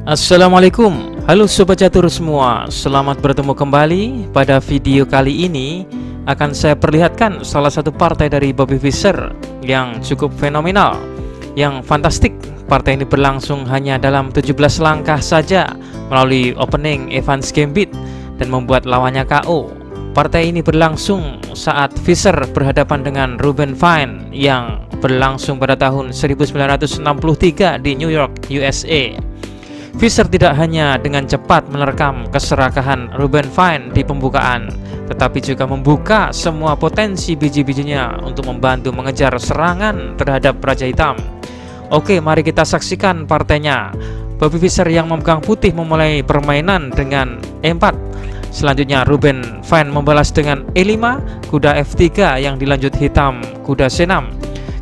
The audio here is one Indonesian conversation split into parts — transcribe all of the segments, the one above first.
Assalamualaikum, halo Sobat Catur semua. Selamat bertemu kembali. Pada video kali ini akan saya perlihatkan salah satu partai dari Bobby Fischer yang cukup fenomenal, yang fantastik. Partai ini berlangsung hanya dalam 17 langkah saja melalui opening Evans Gambit dan membuat lawannya KO. Partai ini berlangsung saat Fischer berhadapan dengan Reuben Fine yang berlangsung pada tahun 1963 di New York, USA. Fischer tidak hanya dengan cepat menerkam keserakahan Reuben Fine di pembukaan, tetapi juga membuka semua potensi biji-bijinya untuk membantu mengejar serangan terhadap Raja Hitam. Oke, mari kita saksikan partainya. Bobby Fischer yang memegang putih memulai permainan dengan E4. Selanjutnya Reuben Fine membalas dengan E5, kuda F3 yang dilanjut hitam, kuda C6.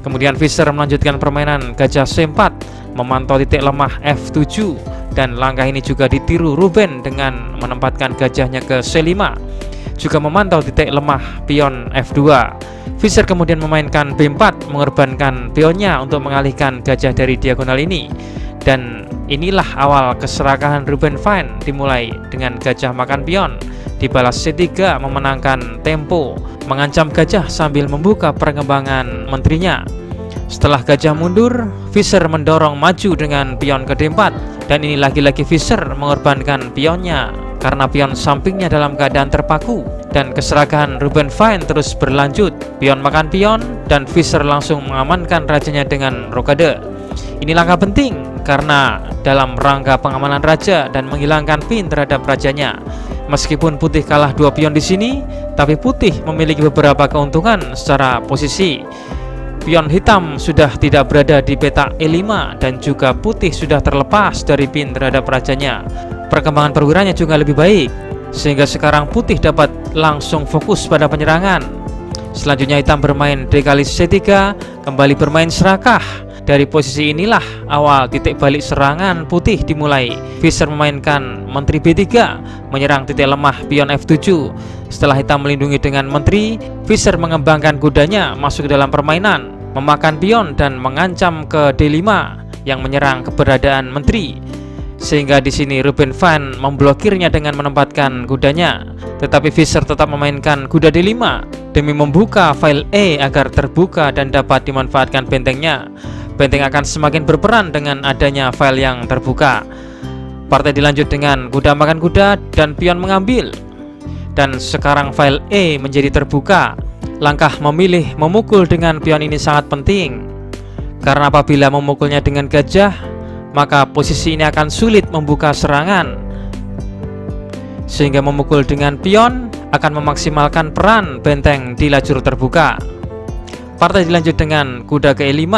Kemudian Fischer melanjutkan permainan gajah C4, memantau titik lemah F7, dan langkah ini juga ditiru Reuben dengan menempatkan gajahnya ke C5, juga memantau titik lemah pion F2. Fischer kemudian memainkan B4, mengorbankan pionnya untuk mengalihkan gajah dari diagonal ini. Dan inilah awal keserakahan Reuben Fine dimulai dengan gajah makan pion, dibalas C3 memenangkan tempo, mengancam gajah sambil membuka perkembangan menterinya. Setelah gajah mundur, Fischer mendorong maju dengan pion ke D4, dan ini lagi-lagi Fischer mengorbankan pionnya karena pion sampingnya dalam keadaan terpaku, dan keserakahan Reuben Fine terus berlanjut. Pion makan pion dan Fischer langsung mengamankan rajanya dengan rokade. Ini langkah penting karena dalam rangka pengamanan raja dan menghilangkan pin terhadap rajanya. Meskipun putih kalah 2 pion di sini, tapi putih memiliki beberapa keuntungan secara posisi. Pion hitam sudah tidak berada di peta E5 dan juga putih sudah terlepas dari pin terhadap rajanya. Perkembangan perwiranya juga lebih baik, sehingga sekarang putih dapat langsung fokus pada penyerangan. Selanjutnya hitam bermain D kali C3, kembali bermain serakah. Dari posisi inilah awal titik balik serangan putih dimulai. Fischer memainkan menteri B3, menyerang titik lemah pion F7. Setelah hitam melindungi dengan menteri, Fischer mengembangkan kudanya masuk ke dalam permainan, memakan pion dan mengancam ke D5 yang menyerang keberadaan menteri. Sehingga di sini Reuben Fine memblokirnya dengan menempatkan kudanya, tetapi Fischer tetap memainkan kuda D5 demi membuka file E agar terbuka dan dapat dimanfaatkan bentengnya. Benteng akan semakin berperan dengan adanya file yang terbuka. Partai dilanjut dengan kuda makan kuda dan pion mengambil. Dan sekarang file E menjadi terbuka. Langkah memilih memukul dengan pion ini sangat penting, karena apabila memukulnya dengan gajah, maka posisi ini akan sulit membuka serangan, sehingga memukul dengan pion akan memaksimalkan peran benteng di lajur terbuka. Partai dilanjut dengan kuda ke E5,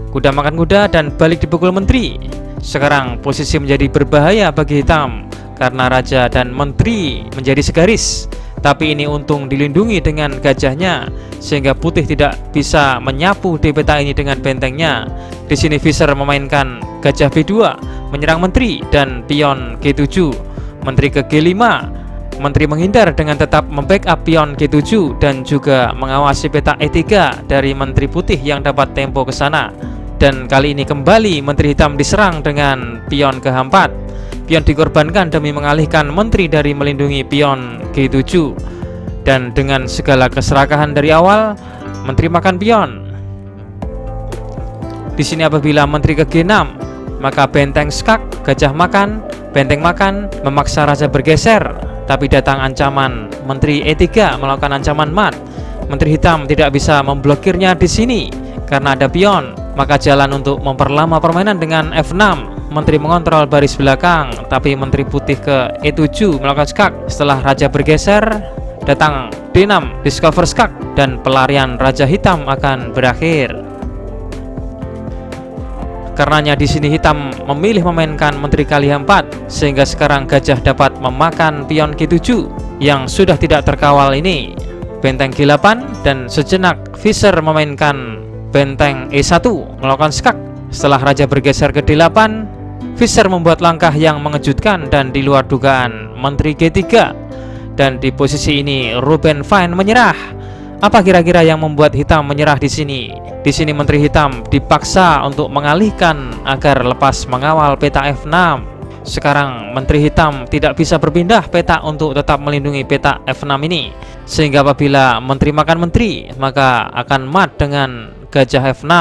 kuda makan kuda dan balik dipukul menteri. Sekarang posisi menjadi berbahaya bagi hitam karena raja dan menteri menjadi segaris. Tapi ini untung dilindungi dengan gajahnya, sehingga putih tidak bisa menyapu di peta ini dengan bentengnya. Di sini Fischer memainkan gajah B2, menyerang menteri dan pion G7, menteri ke G5. Menteri menghindar dengan tetap membackup pion G7 dan juga mengawasi peta E3 dari menteri putih yang dapat tempo ke sana. Dan kali ini kembali menteri hitam diserang dengan pion ke H4. Pion dikorbankan demi mengalihkan menteri dari melindungi pion G7. Dan dengan segala keserakahan dari awal, menteri makan pion. Di sini apabila menteri ke G6, maka benteng skak, gajah makan, benteng makan, memaksa raja bergeser. Tapi datang ancaman menteri E3 melakukan ancaman mat. Menteri hitam tidak bisa memblokirnya di sini karena ada pion. Maka jalan untuk memperlama permainan dengan F6. Menteri mengontrol baris belakang, tapi menteri putih ke E7 melakukan skak. Setelah raja bergeser, datang D6, discover skak, dan pelarian raja hitam akan berakhir. Karenanya di sini hitam memilih memainkan menteri kali H4, sehingga sekarang gajah dapat memakan pion G7 yang sudah tidak terkawal ini. Benteng G8 dan sejenak Fischer memainkan benteng E1 melakukan skak. Setelah raja bergeser ke D8, Fischer membuat langkah yang mengejutkan dan di luar dugaan menteri G3. Dan di posisi ini Reuben Fine menyerah. Apa kira-kira yang membuat hitam menyerah di sini? Di sini menteri hitam dipaksa untuk mengalihkan agar lepas mengawal peta F6. Sekarang Menteri Hitam tidak bisa berpindah peta untuk tetap melindungi peta F6 ini, sehingga apabila menteri makan menteri, maka akan mat dengan gajah F6.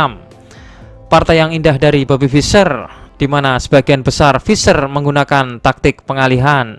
Partai yang indah dari Bobby Fischer, di mana sebagian besar Fischer menggunakan taktik pengalihan.